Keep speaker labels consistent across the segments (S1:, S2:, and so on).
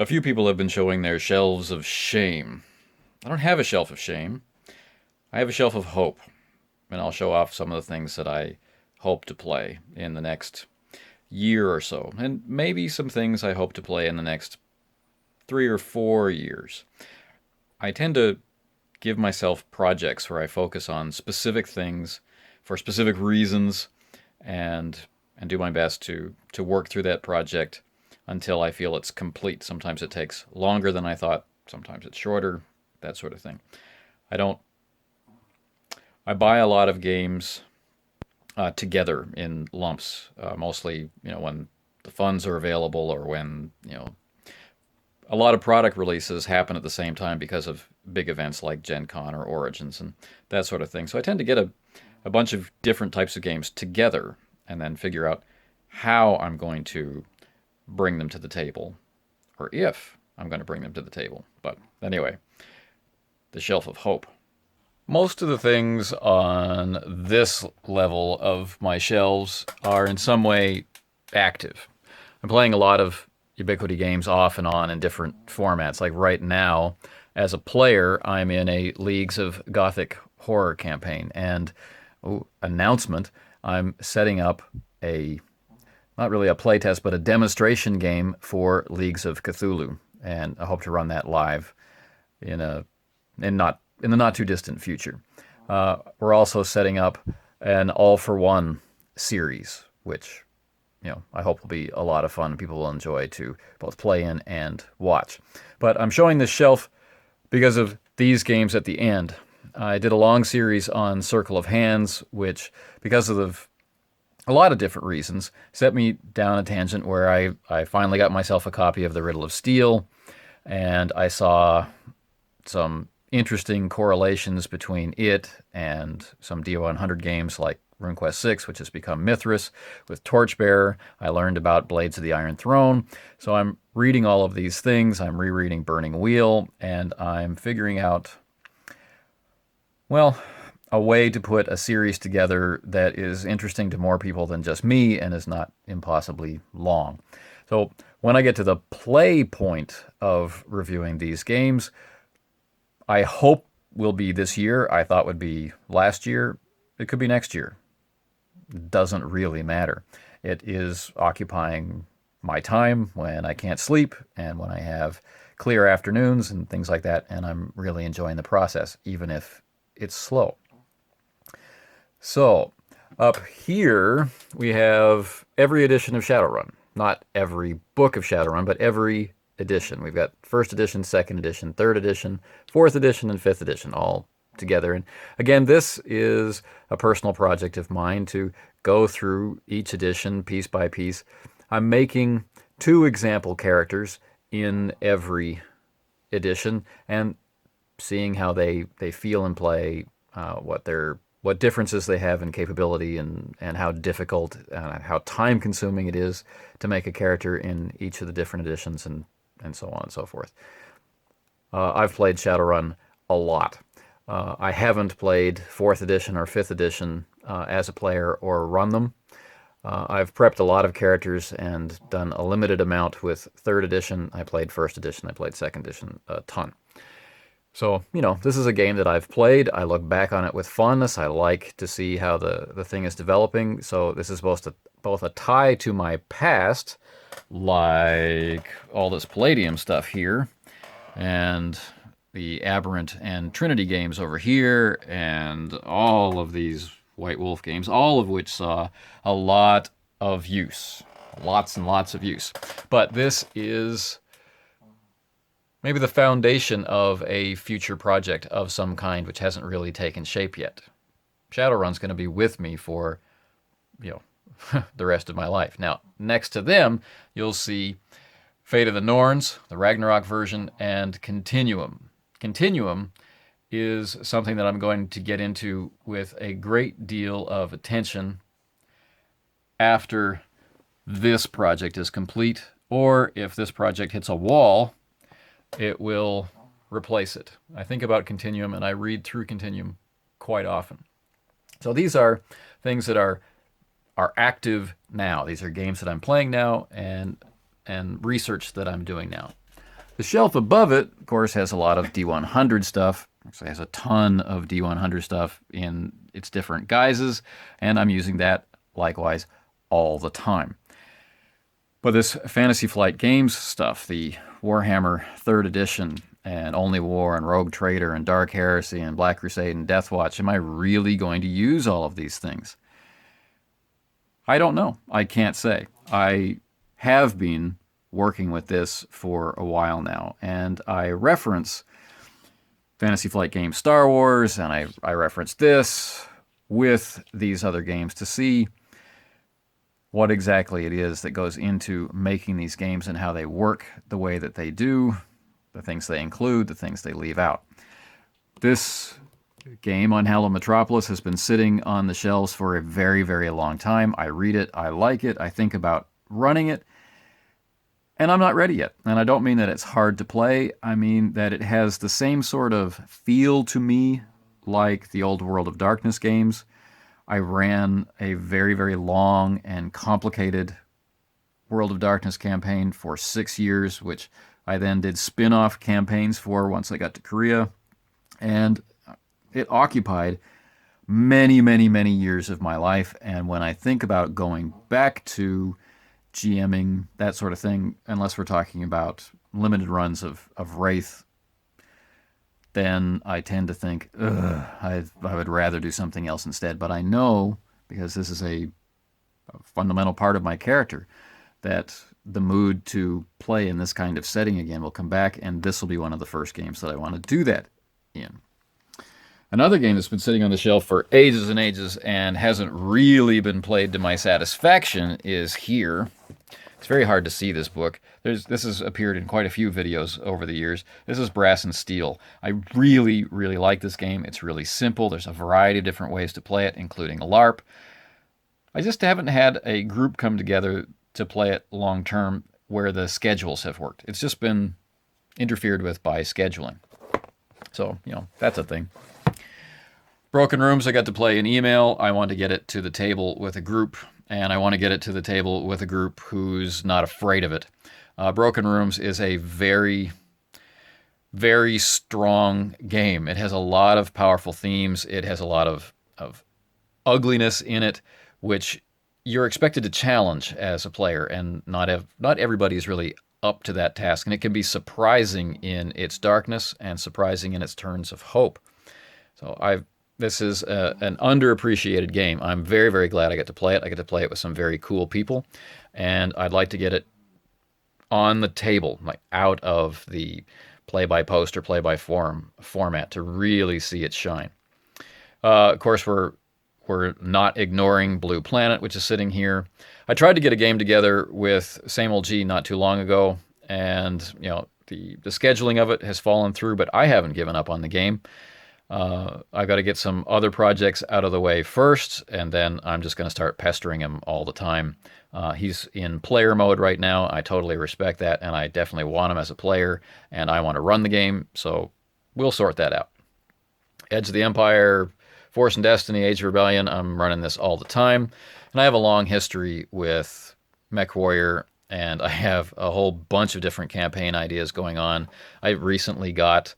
S1: A few people have been showing their shelves of shame. I don't have a shelf of shame. I have a shelf of hope, and I'll show off some of the things that I hope to play in the next year or so, and maybe some things I hope to play in the next 3 or 4 years. I tend to give myself projects where I focus on specific things for specific reasons and do my best to work through that project until I feel it's complete. Sometimes it takes longer than I thought, sometimes it's shorter, that sort of thing. I don't I buy a lot of games together in lumps, mostly when the funds are available or when a lot of product releases happen at the same time because of big events like Gen Con or Origins and that sort of thing. So I tend to get a bunch of different types of games together and then figure out how I'm going to bring them to the table, or if I'm going to bring them to the table. But anyway, the shelf of hope. Most of the things on this level of my shelves are in some way active. I'm playing a lot of Ubiquity games off and on in different formats. Like right now, as a player, I'm in a Leagues of Gothic horror campaign. And announcement, I'm setting up not really a playtest, but a demonstration game for Leagues of Cthulhu. And I hope to run that live in in the not too distant future. We're also setting up an All for One series, which I hope will be a lot of fun. People will enjoy to both play in and watch. But I'm showing this shelf because of these games at the end. I did a long series on Circle of Hands, which, because of a lot of different reasons, set me down a tangent where I finally got myself a copy of The Riddle of Steel, and I saw some interesting correlations between it and some DO100 games like RuneQuest 6, which has become Mithras. With Torchbearer, I learned about Blades of the Iron Throne. So I'm reading all of these things. I'm rereading Burning Wheel, and I'm figuring out, well, a way to put a series together that is interesting to more people than just me and is not impossibly long. So when I get to the play point of reviewing these games, I hope will be this year. I thought would be last year. It could be next year. It doesn't really matter. It is occupying my time when I can't sleep and when I have clear afternoons and things like that, and I'm really enjoying the process, even if it's slow. So, up here we have every edition of Shadowrun. Not every book of Shadowrun, but every edition. We've got first edition, second edition, third edition, fourth edition, and fifth edition all together. And again, this is a personal project of mine to go through each edition piece by piece. I'm making 2 example characters in every edition and seeing how they feel and play, what differences they have in capability, and how difficult, how time consuming it is to make a character in each of the different editions, and so on and so forth. I've played Shadowrun a lot. I haven't played 4th edition or 5th edition as a player or run them. I've prepped a lot of characters and done a limited amount with 3rd edition. I played 1st edition. I played 2nd edition a ton. So, this is a game that I've played. I look back on it with fondness. I like to see how the thing is developing. So this is both a tie to my past, like all this Palladium stuff here, and the Aberrant and Trinity games over here, and all of these White Wolf games, all of which saw a lot of use. Lots and lots of use. But this is maybe the foundation of a future project of some kind which hasn't really taken shape yet. Shadowrun's going to be with me for, the rest of my life. Now, next to them, you'll see Fate of the Norns, the Ragnarok version, and Continuum. Continuum is something that I'm going to get into with a great deal of attention after this project is complete, or if this project hits a wall, it will replace it. I think about Continuum and I read through Continuum quite often. So these are things that are active now. These are games that I'm playing now and research that I'm doing now. The shelf above it, of course, has a lot of D100 stuff. Actually, has a ton of D100 stuff in its different guises, and I'm using that likewise all the time. But this Fantasy Flight Games stuff, the Warhammer 3rd Edition, and Only War, and Rogue Trader, and Dark Heresy, and Black Crusade, and Deathwatch, am I really going to use all of these things? I don't know. I can't say. I have been working with this for a while now, and I reference Fantasy Flight Games Star Wars, and I reference this with these other games to see what exactly it is that goes into making these games and how they work the way that they do, the things they include, the things they leave out. This game, Unhallowed Metropolis, has been sitting on the shelves for a very, very long time. I read it, I like it, I think about running it, and I'm not ready yet. And I don't mean that it's hard to play. I mean that it has the same sort of feel to me like the old World of Darkness games. I ran a very, very long and complicated World of Darkness campaign for 6 years, which I then did spin-off campaigns for once I got to Korea. And it occupied many, many, many years of my life. And when I think about going back to GMing, that sort of thing, unless we're talking about limited runs of Wraith, then I tend to think, I would rather do something else instead. But I know, because this is a fundamental part of my character, that the mood to play in this kind of setting again will come back, and this will be one of the first games that I want to do that in. Another game that's been sitting on the shelf for ages and ages and hasn't really been played to my satisfaction is here. It's very hard to see this book. This has appeared in quite a few videos over the years. This is Brass and Steel. I really, really like this game. It's really simple. There's a variety of different ways to play it, including a LARP. I just haven't had a group come together to play it long term where the schedules have worked. It's just been interfered with by scheduling. So, that's a thing. Broken Rooms, I got to play in email. I want to get it to the table with a group, and I want to get it to the table with a group who's not afraid of it. Broken Rooms is a very, very strong game. It has a lot of powerful themes. It has a lot of ugliness in it, which you're expected to challenge as a player, and not everybody is really up to that task. And it can be surprising in its darkness and surprising in its turns of hope. So this is an underappreciated game. I'm very, very glad I get to play it. I get to play it with some very cool people, and I'd like to get it on the table, like out of the play-by-post or play-by-forum format to really see it shine. Of course, we're not ignoring Blue Planet, which is sitting here. I tried to get a game together with Sameoldji not too long ago, and the scheduling of it has fallen through, but I haven't given up on the game. I've got to get some other projects out of the way first, and then I'm just going to start pestering him all the time. He's in player mode right now. I totally respect that, and I definitely want him as a player, and I want to run the game, so we'll sort that out. Edge of the Empire, Force and Destiny, Age of Rebellion, I'm running this all the time. And I have a long history with MechWarrior, and I have a whole bunch of different campaign ideas going on. I recently got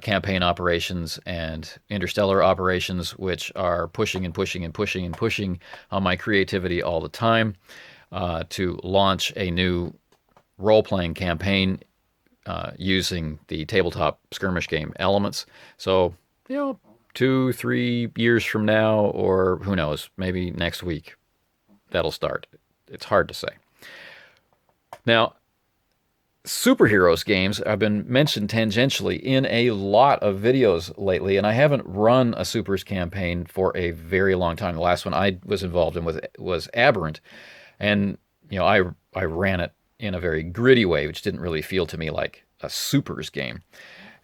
S1: campaign operations and interstellar operations, which are pushing and pushing and pushing and pushing on my creativity all the time to launch a new role-playing campaign using the tabletop skirmish game elements. So, 2-3 years from now, or who knows, maybe next week, that'll start. It's hard to say. Now, superheroes games have been mentioned tangentially in a lot of videos lately, and I haven't run a supers campaign for a very long time. The last one I was involved in was Aberrant, and I ran it in a very gritty way, which didn't really feel to me like a supers game.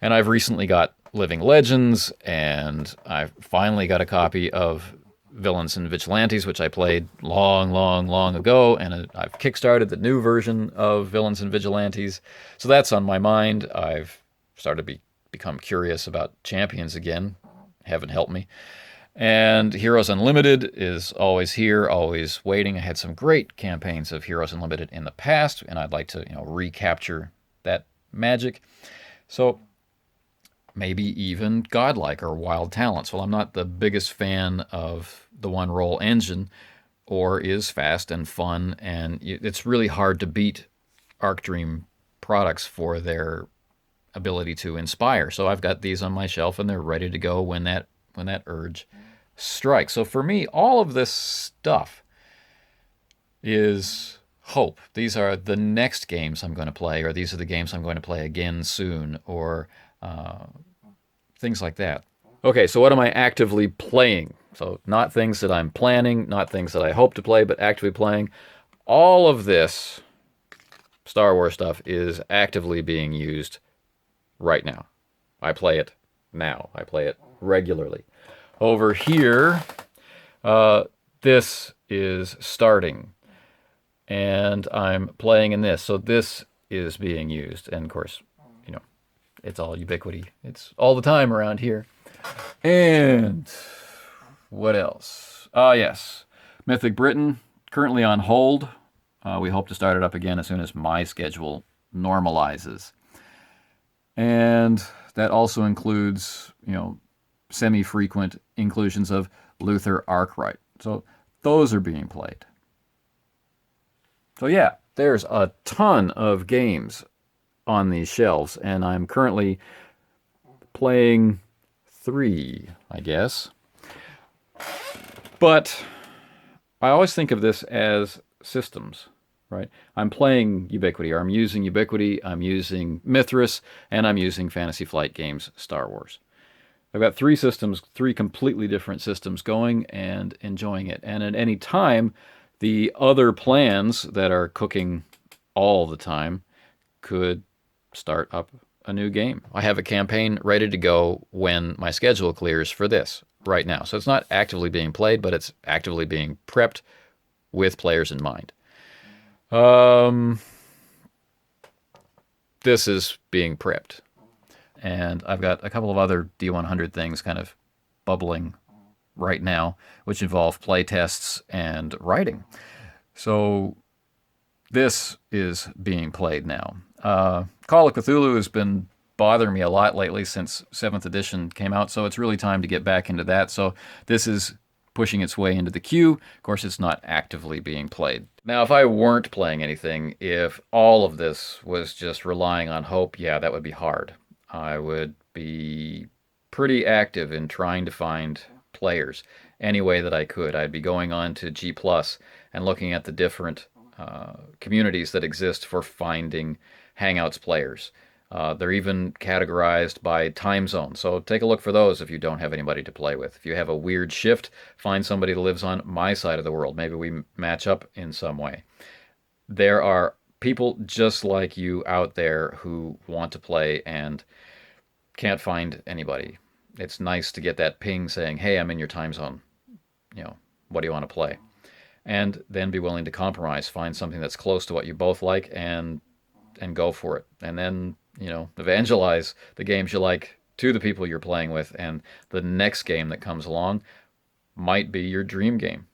S1: And I've recently got Living Legends, and I've finally got a copy of Villains and Vigilantes, which I played long, long, long ago, and I've kickstarted the new version of Villains and Vigilantes. So that's on my mind. I've started to become curious about Champions again. Heaven help me. And Heroes Unlimited is always here, always waiting. I had some great campaigns of Heroes Unlimited in the past, and I'd like to recapture magic. So maybe even godlike or wild talents. Well, I'm not the biggest fan of the one roll engine, or is fast and fun, and it's really hard to beat Arc Dream products for their ability to inspire. So I've got these on my shelf, and they're ready to go when that urge strikes. So for me, all of this stuff is hope. These are the next games I'm going to play, or these are the games I'm going to play again soon, or things like that. Okay, so what am I actively playing? So not things that I'm planning, not things that I hope to play, but actively playing. All of this Star Wars stuff is actively being used right now. I play it now. I play it regularly. Over here, this is starting, and I'm playing in this. So this is being used, and of course, you know, it's all ubiquity. It's all the time around here. And what else? Yes, Mythic Britain, currently on hold. We hope to start it up again as soon as my schedule normalizes. And that also includes, semi-frequent inclusions of Luther Arkwright. So those are being played. So yeah, there's a ton of games on these shelves, and I'm currently playing 3, I guess. But I always think of this as systems, right? I'm playing Ubiquity, or I'm using Ubiquity, I'm using Mithras, and I'm using Fantasy Flight Games Star Wars. I've got 3 systems, 3 completely different systems going and enjoying it. And at any time, the other plans that are cooking all the time could start up a new game. I have a campaign ready to go when my schedule clears for this right now. So it's not actively being played, but it's actively being prepped with players in mind. This is being prepped. And I've got a couple of other D100 things kind of bubbling right now, which involve play tests and writing. So this is being played now. Call of Cthulhu has been bothering me a lot lately since 7th edition came out, so it's really time to get back into that. So this is pushing its way into the queue. Of course, it's not actively being played. Now, if I weren't playing anything, if all of this was just relying on hope, yeah, that would be hard. I would be pretty active in trying to find players any way that I could. I'd be going on to G Plus and looking at the different communities that exist for finding Hangouts players. They're even categorized by time zone. So take a look for those if you don't have anybody to play with. If you have a weird shift, find somebody that lives on my side of the world. Maybe we match up in some way. There are people just like you out there who want to play and can't find anybody. It's nice to get that ping saying, hey, I'm in your time zone. What do you want to play? And then be willing to compromise, find something that's close to what you both like, and go for it. And then, evangelize the games you like to the people you're playing with, and the next game that comes along might be your dream game.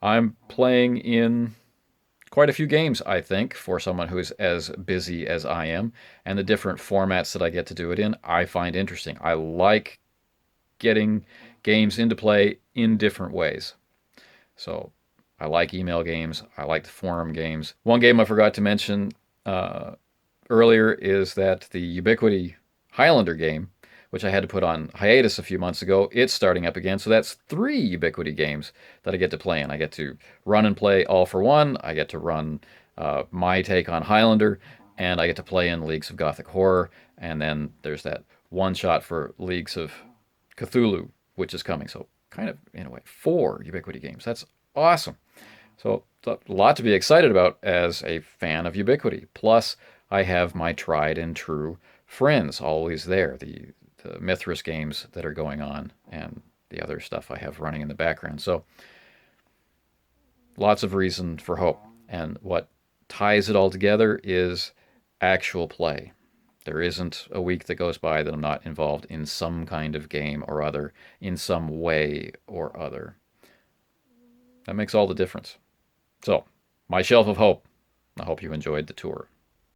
S1: I'm playing in quite a few games, I think, for someone who is as busy as I am, and the different formats that I get to do it in, I find interesting. I like getting games into play in different ways. So I like email games. I like the forum games. One game I forgot to mention earlier is that the Ubiquity Highlander game, which I had to put on hiatus a few months ago, it's starting up again. So that's 3 Ubiquity games that I get to play in. I get to run and play All for One. I get to run my take on Highlander, and I get to play in Leagues of Gothic Horror. And then there's that one shot for Leagues of Cthulhu, which is coming. So kind of, in a way, 4 Ubiquity games. That's awesome. So a lot to be excited about as a fan of Ubiquity. Plus, I have my tried and true friends always there. The Mithras games that are going on and the other stuff I have running in the background. So lots of reason for hope. And what ties it all together is actual play. There isn't a week that goes by that I'm not involved in some kind of game or other, in some way or other. That makes all the difference. So, my shelf of hope. I hope you enjoyed the tour.